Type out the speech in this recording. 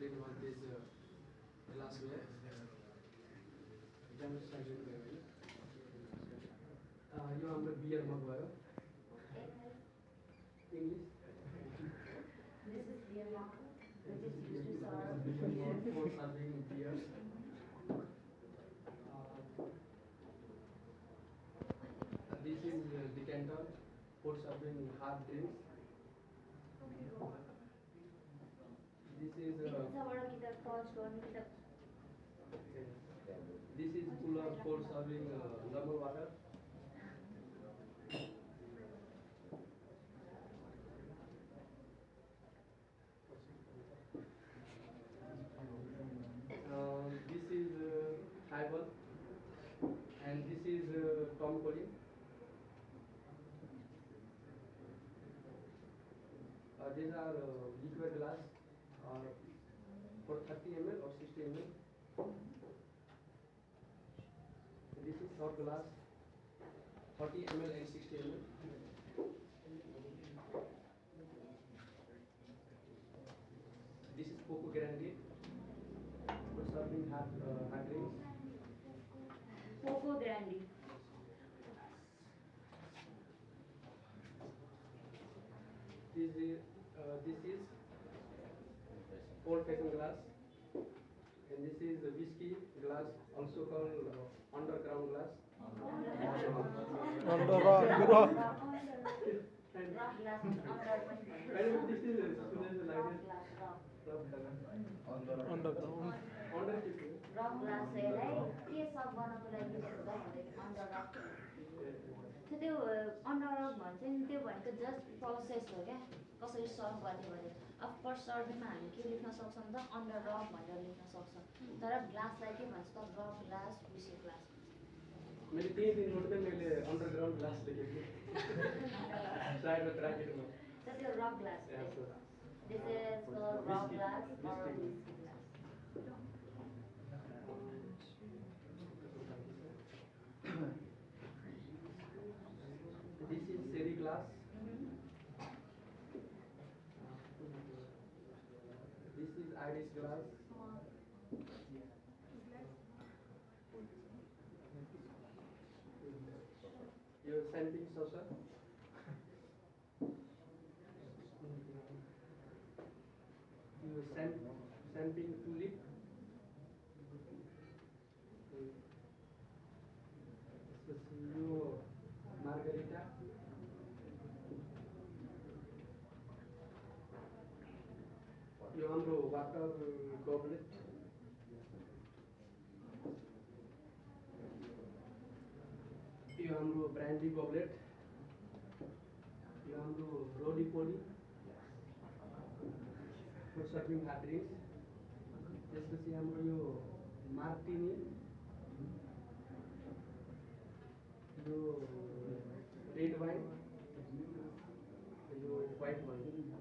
advantage glassware. यो हाम्रो beer मग भयो English This is beer mug, which is used to serve for serving beer. This is decanter for serving hard drinks. This is पिज्जाबाट कि त touch गर्ने कि त this is cooler for serving normal water. This is highball and this is Tom Collins. These are liquid glass for 30 ml or 60 ml. This is short glass, 30 ml and 60 ml. This is Coco Grande for serving hard drinks. Coco Grande. This is old-fashioned glass, and this is the whiskey glass, also called underground glass. And Rock glass under this is like this. Underground. Under रक glass चाहिँ के serve गर्नको लागि use हुन्छ भन्दाखेरि under रक त्यो under रक भन्छ नि त्यो भनेको जस्ट प्रोसेस हो क्या कसरी सर्भ गर्ने भने अब फर्स्ट सर्भिङमा हामी के लेख्न सक्छौँ त अन्डर रक भनेर लेख्न सक्छौँ तर ग्लासलाई के भन्छ त रक ग्लास विस्की ग्लास मैले त्यही दिन नोट मैले अन्डरग्राउन्ड ग्लास लेखेको साइडमा ब्राकेटमा So the rock glass. Yeah, so This is called rock glass or Whiskey. whiskey glass. this is sherry glass. This is Irish glass. Your champagne saucer. Your champagne tulip. Your margarita. Your हाम्रो water goblet. यो हाम्रो brandy गब्लेट यो हाम्रो रोली पोली फर serving hard drinks त्यसपछि हाम्रो यो Martini यो red wine यो white wine